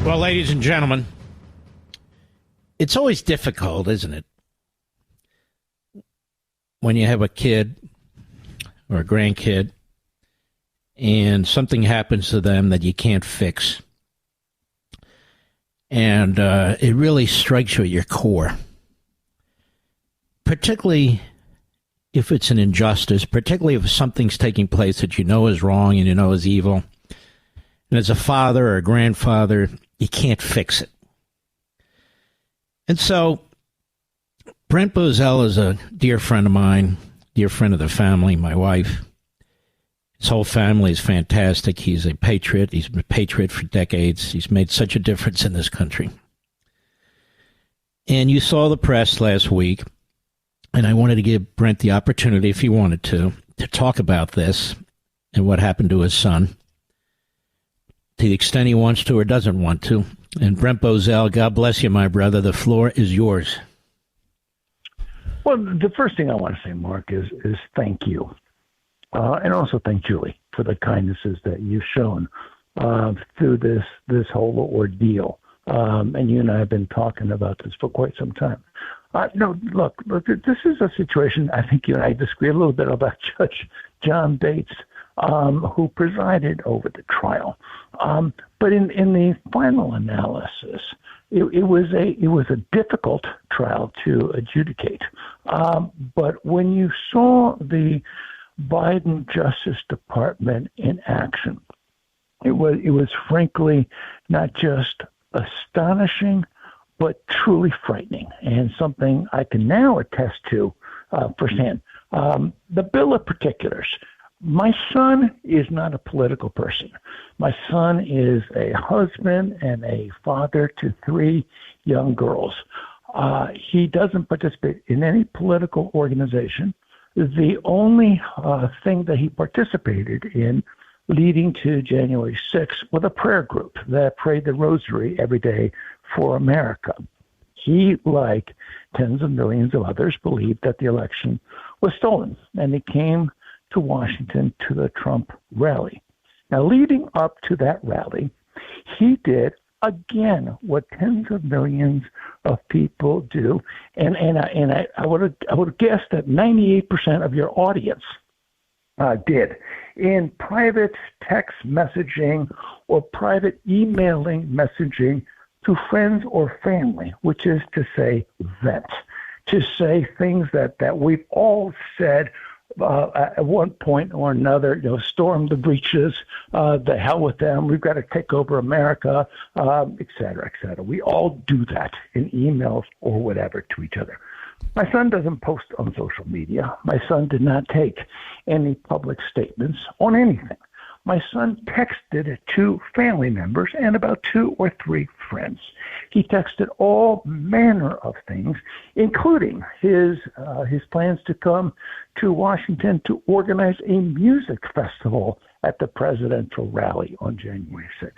Well, ladies and gentlemen, it's always difficult, isn't it, when you have a kid or a grandkid and something happens to them that you can't fix. And it really strikes you at your core, particularly if it's an injustice, particularly if something's taking place that you know is wrong and you know is evil. And as a father or a grandfather, you can't fix it. And so Brent Bozell is a dear friend of mine, dear friend of the family, my wife. His whole family is fantastic. He's a patriot. He's been a patriot for decades. He's made such a difference in this country. And you saw the press last week, and I wanted to give Brent the opportunity, if he wanted to talk about this and what happened to his son, to the extent he wants to or doesn't want to. And Brent Bozell, God bless you, my brother. The floor is yours. Well, the first thing I want to say, Mark, is thank you. And also thank Julie for the kindnesses that you've shown through this whole ordeal. And you and I have been talking about this for quite some time. No, look, this is a situation, I think you and I disagree a little bit about Judge John Bates, who presided over the trial. But in the final analysis, it was a difficult trial to adjudicate. But when you saw the Biden Justice Department in action, it was frankly not just astonishing, but truly frightening, and something I can now attest to firsthand. The bill of particulars. My son is not a political person. My son is a husband and a father to 3 young girls. He doesn't participate in any political organization. The only thing that he participated in leading to January 6th was a prayer group that prayed the rosary every day for America. He, like tens of millions of others, believed that the election was stolen, and he came to Washington to the Trump rally. Now, leading up to that rally, he did again what tens of millions of people do, and I would guess that 98% of your audience did in private text messaging or private emailing messaging to friends or family, which is to say vent, to say things that we've all said at one point or another, storm the breaches, the hell with them, we've got to take over America, et cetera, et cetera. We all do that in emails or whatever to each other. My son doesn't post on social media. My son did not take any public statements on anything. My son texted it to family members and about 2 or 3 friends. He texted all manner of things, including his plans to come to Washington to organize a music festival at the presidential rally on January 6th.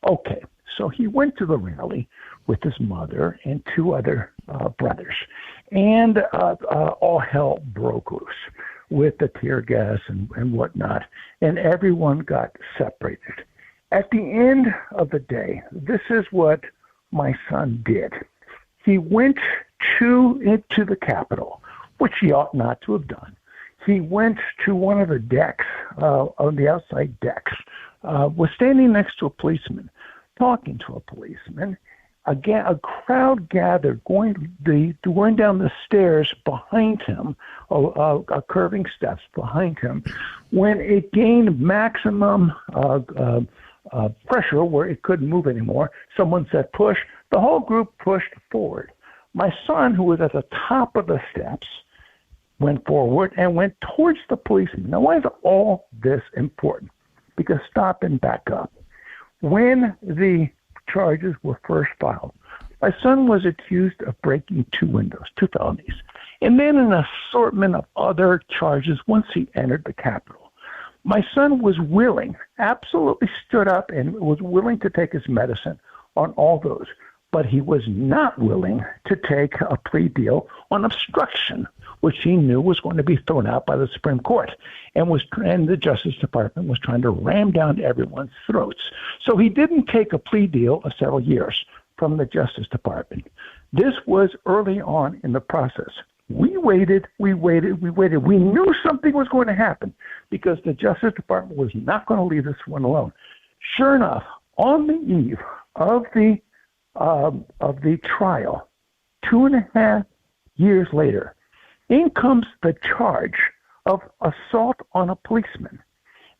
Okay, so he went to the rally with his mother and 2 other brothers, and all hell broke loose with the tear gas and whatnot, and everyone got separated. At the end of the day, this is what my son did. He went into the Capitol, which he ought not to have done. He went to one of the decks, on the outside decks, was standing next to a policeman, talking to a policeman. Again, a crowd gathered, going down the stairs behind him, curving steps behind him. When it gained maximum pressure where it couldn't move anymore, someone said push. The whole group pushed forward. My son, who was at the top of the steps, went forward and went towards the policeman. Now, why is all this important? Because stop and back up. When the charges were first filed, my son was accused of breaking 2 windows, 2 felonies, and then an assortment of other charges once he entered the Capitol. My son was willing, absolutely stood up and was willing to take his medicine on all those. but he was not willing to take a plea deal on obstruction, which he knew was going to be thrown out by the Supreme Court, and the Justice Department was trying to ram down everyone's throats. So he didn't take a plea deal of several years from the Justice Department. This was early on in the process. We waited. We knew something was going to happen because the Justice Department was not going to leave this one alone. Sure enough, on the eve of the trial, 2.5 years later, in comes the charge of assault on a policeman.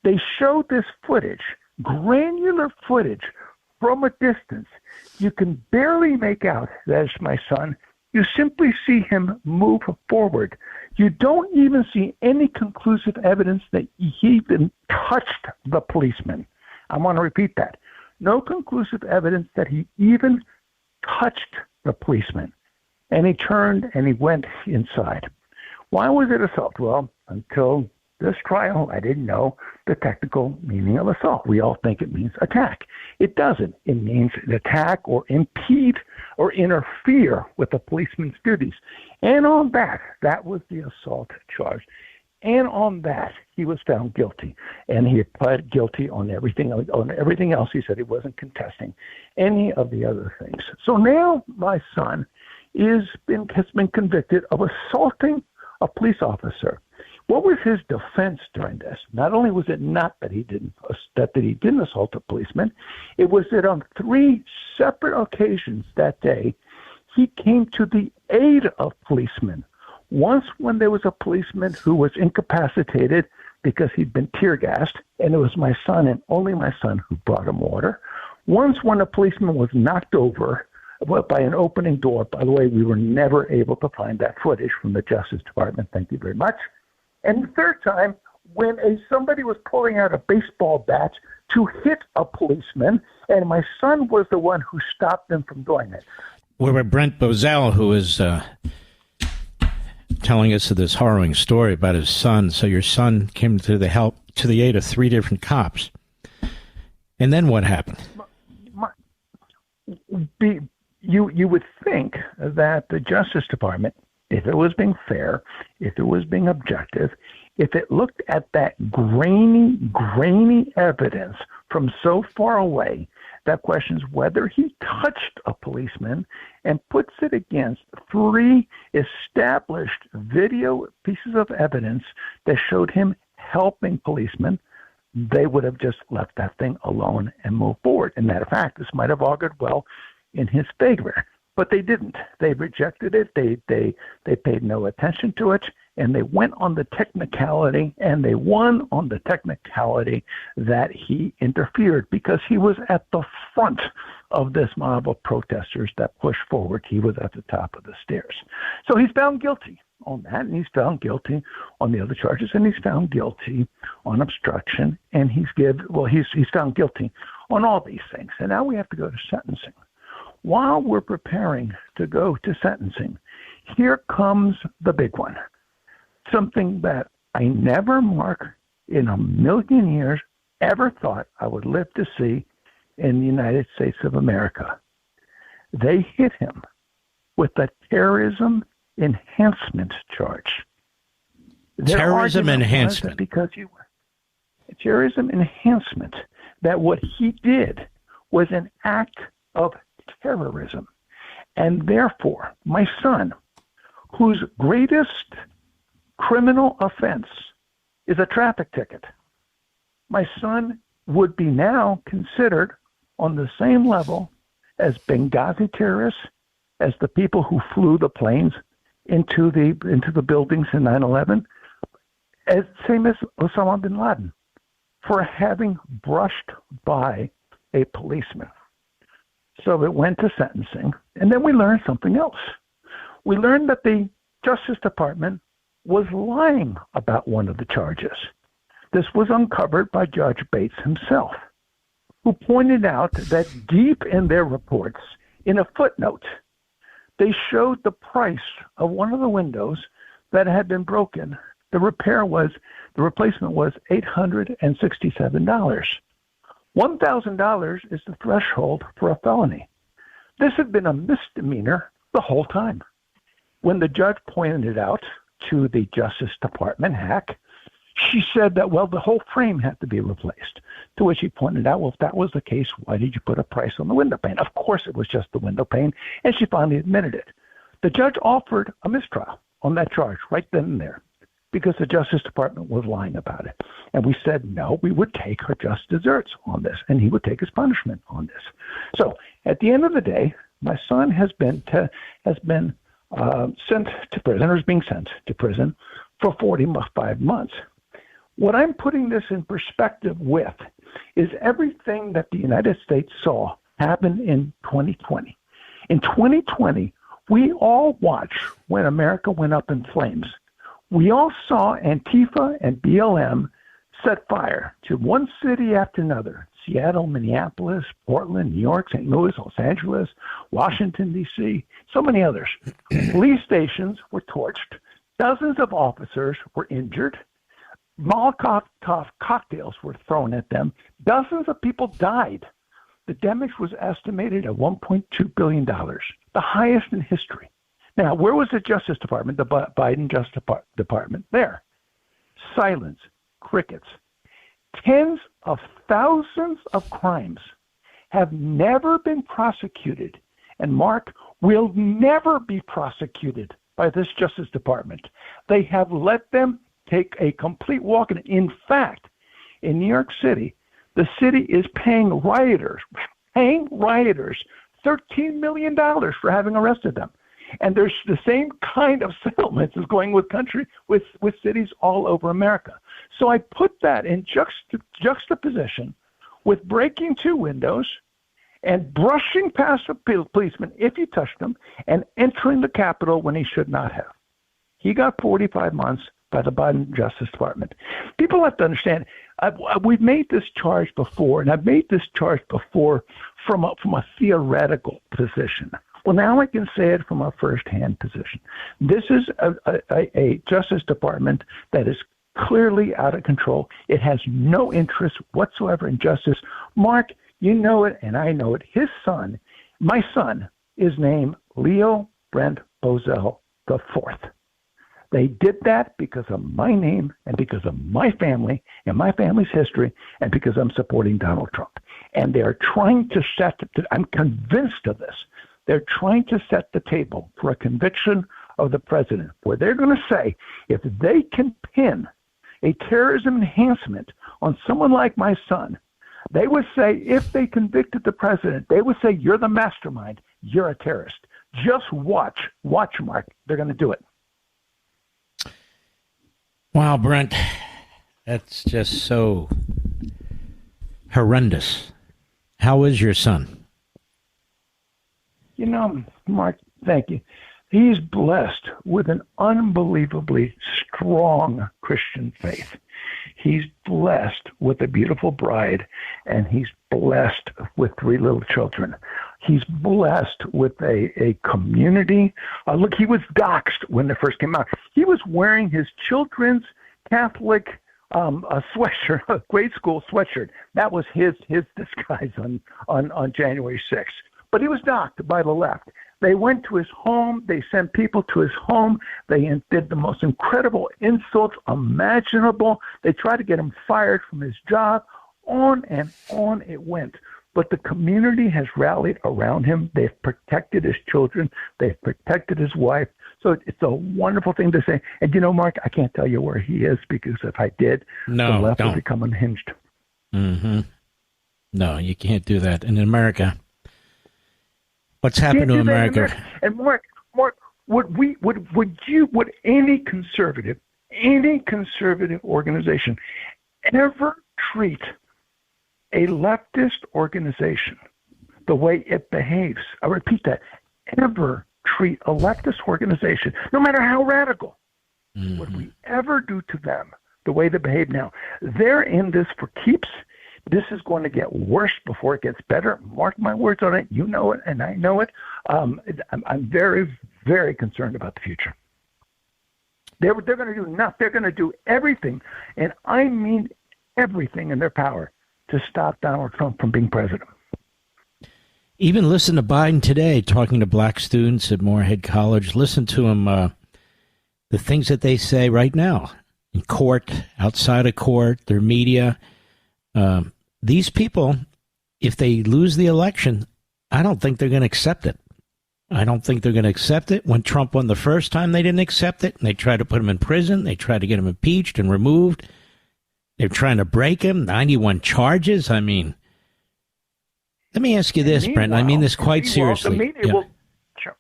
They showed this footage, granular footage, from a distance. You can barely make out that it's my son. You simply see him move forward. You don't even see any conclusive evidence that he even touched the policeman. I want to repeat that. No conclusive evidence that he even touched the policeman. And he turned and he went inside. Why was it assault? Well, until this trial, I didn't know the technical meaning of assault. We all think it means attack. It doesn't. It means attack or impede or interfere with the policeman's duties. And on that was the assault charge. And on that, he was found guilty. And he had pled guilty on everything else. He said he wasn't contesting any of the other things. So now my son has been convicted of assaulting a police officer. What was his defense during this? Not only was it not that he didn't assault a policeman, it was that on 3 separate occasions that day, he came to the aid of policemen. Once when there was a policeman who was incapacitated because he'd been tear gassed, and it was my son and only my son who brought him water. Once when a policeman was knocked over by an opening door. By the way, we were never able to find that footage from the Justice Department. Thank you very much. And the third time, when somebody was pulling out a baseball bat to hit a policeman, and my son was the one who stopped them from doing it. We're with Brent Bozell, who is telling us this harrowing story about his son. So your son came to the aid of 3 different cops. And then what happened? You would think that the Justice Department, if it was being fair, if it was being objective, if it looked at that grainy evidence from so far away that questions whether he touched a policeman and puts it against 3 established video pieces of evidence that showed him helping policemen, they would have just left that thing alone and moved forward. And matter of fact, this might have augured well in his favor. But they didn't. They rejected it. They paid no attention to it, and they went on the technicality, and they won on the technicality that he interfered because he was at the front of this mob of protesters that pushed forward. He was at the top of the stairs. So he's found guilty on that, and he's found guilty on the other charges, and he's found guilty on obstruction, and he's found guilty on all these things. And now we have to go to sentencing. While we're preparing to go to sentencing, here comes the big one. Something that I never, Mark, in a million years, ever thought I would live to see in the United States of America. They hit him with a terrorism enhancement charge. Terrorism enhancement. Terrorism enhancement, that what he did was an act of terrorism. And therefore, my son, whose greatest criminal offense is a traffic ticket, my son would be now considered on the same level as Benghazi terrorists, as the people who flew the planes into the buildings in 9/11, as same as Osama bin Laden, for having brushed by a policeman. So it went to sentencing, and then we learned something else. We learned that the Justice Department was lying about one of the charges. This was uncovered by Judge Bates himself, who pointed out that deep in their reports, in a footnote, they showed the price of one of the windows that had been broken. The replacement was $867. $1,000 is the threshold for a felony. This had been a misdemeanor the whole time. When the judge pointed it out to the Justice Department hack, she said that, well, the whole frame had to be replaced. To which he pointed out, well, if that was the case, why did you put a price on the window pane? Of course it was just the window pane, and she finally admitted it. The judge offered a mistrial on that charge right then and there because the Justice Department was lying about it. And we said, no, we would take her just desserts on this, and he would take his punishment on this. So at the end of the day, my son has been sent to prison, or is being sent to prison for 45 months. What I'm putting this in perspective with is everything that the United States saw happen in 2020. In 2020, we all watched when America went up in flames. We all saw Antifa and BLM set fire to one city after another: Seattle, Minneapolis, Portland, New York, St. Louis, Los Angeles, Washington, D.C., so many others. Police stations were torched. Dozens of officers were injured. Molotov cocktails were thrown at them. Dozens of people died. The damage was estimated at $1.2 billion, the highest in history. Now, where was the Justice Department, the Biden Justice Department? There. Silence. Crickets. Tens of thousands of crimes have never been prosecuted, and Mark, will never be prosecuted by this Justice Department. They have let them take a complete walk. In fact, in New York City, the city is paying rioters $13 million for having arrested them. And there's the same kind of settlements is going with cities all over America. So I put that in juxtaposition with breaking two windows and brushing past a policeman if he touched him and entering the Capitol when he should not have. He got 45 months by the Biden Justice Department. People have to understand, we've made this charge before, and I've made this charge before from a theoretical position. Well, now I can say it from a first-hand position. This is a Justice Department that is clearly out of control. It has no interest whatsoever in justice. Mark, you know it, and I know it. His son, my son, is named Leo Brent Bozell IV. They did that because of my name and because of my family and my family's history and because I'm supporting Donald Trump. And they're trying to I'm convinced of this, they're trying to set the table for a conviction of the president, where they're going to say, if they can pin a terrorism enhancement on someone like my son, they would say, if they convicted the president, they would say, you're the mastermind, you're a terrorist. Just watch, Mark, they're going to do it. Wow, Brent, that's just so horrendous. How is your son? You know, Mark, thank you. He's blessed with an unbelievably strong Christian faith. He's blessed with a beautiful bride, and he's blessed with 3 little children. He's blessed with a community. Look, he was doxxed when it first came out. He was wearing his children's Catholic a sweatshirt, a grade school sweatshirt. That was his disguise on January 6th. But he was doxxed by the left. They went to his home. They sent people to his home. They did the most incredible insults imaginable. They tried to get him fired from his job. On and on it went. But the community has rallied around him. They've protected his children. They've protected his wife. So it's a wonderful thing to say. And, you know, Mark, I can't tell you where he is because if I did, the left would become unhinged. Mm-hmm. No, you can't do that. And in America, what's happened to America? And Mark, would any conservative organization ever treat a leftist organization the way it behaves? I repeat that. Ever treat a leftist organization, no matter how radical, would we ever do to them the way they behave now? They're in this for keeps. This is going to get worse before it gets better. Mark my words on it. You know it, and I know it. I'm very, very concerned about the future. They're going to do enough. They're going to do everything, and I mean everything in their power to stop Donald Trump from being president. Even listen to Biden today talking to black students at Morehead College. Listen to him, the things that they say right now in court, outside of court, their media. These people, if they lose the election, I don't think they're going to accept it. I don't think they're going to accept it. When Trump won the first time, they didn't accept it. And they tried to put him in prison. They tried to get him impeached and removed. They're trying to break him. 91 charges. I mean, let me ask you this, Brent. I mean this quite seriously. The media will, sure.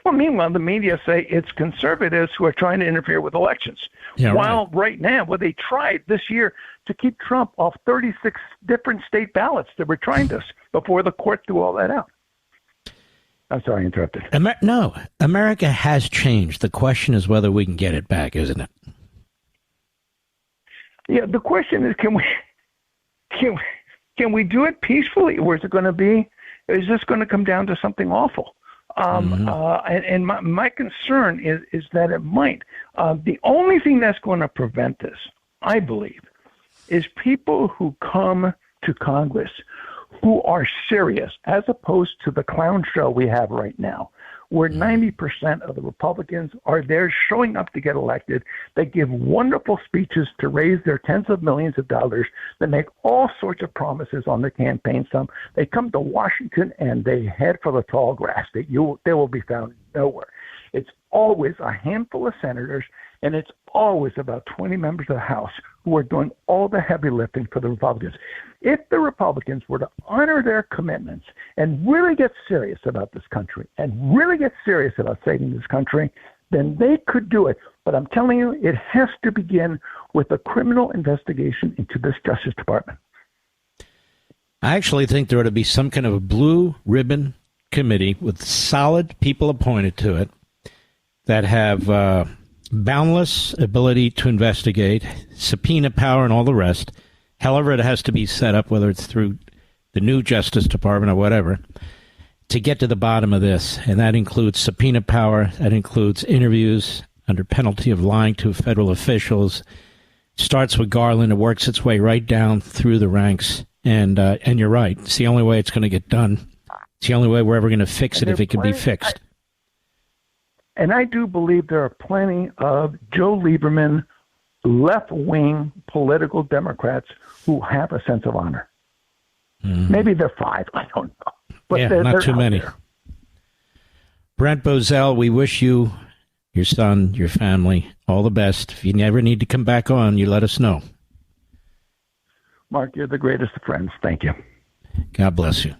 Well, meanwhile, the media say it's conservatives who are trying to interfere with elections. Yeah, while right now, they tried this year to keep Trump off 36 different state ballots. They were trying this before the court threw all that out. I'm sorry, I interrupted. No, America has changed. The question is whether we can get it back, isn't it? Yeah, the question is, can we do it peacefully, or is it going to be? Is this going to come down to something awful? And my concern is that it might. The only thing that's going to prevent this, I believe, is people who come to Congress who are serious, as opposed to the clown show we have right now, where 90% of the Republicans are there showing up to get elected. They give wonderful speeches to raise their tens of millions of dollars. They make all sorts of promises on the campaign. They come to Washington and they head for the tall grass. They will be found nowhere. It's always a handful of senators, and it's always about 20 members of the House who are doing all the heavy lifting for the Republicans. If the Republicans were to honor their commitments and really get serious about this country and really get serious about saving this country, then they could do it. But I'm telling you, it has to begin with a criminal investigation into this Justice Department. I actually think there ought to be some kind of a blue ribbon committee with solid people appointed to it that have boundless ability to investigate, subpoena power, and all the rest. However, it has to be set up, whether it's through the new Justice Department or whatever, to get to the bottom of this. And that includes subpoena power. That includes interviews under penalty of lying to federal officials. It starts with Garland. It works its way right down through the ranks. And you're right. It's the only way it's going to get done. It's the only way we're ever going to fix it, if it can be fixed. And I do believe there are plenty of Joe Lieberman, left-wing political Democrats who have a sense of honor. Maybe they're 5. I don't know. But not too many. There. Brent Bozell, we wish you, your son, your family, all the best. If you never need to come back on, you let us know. Mark, you're the greatest of friends. Thank you. God bless you.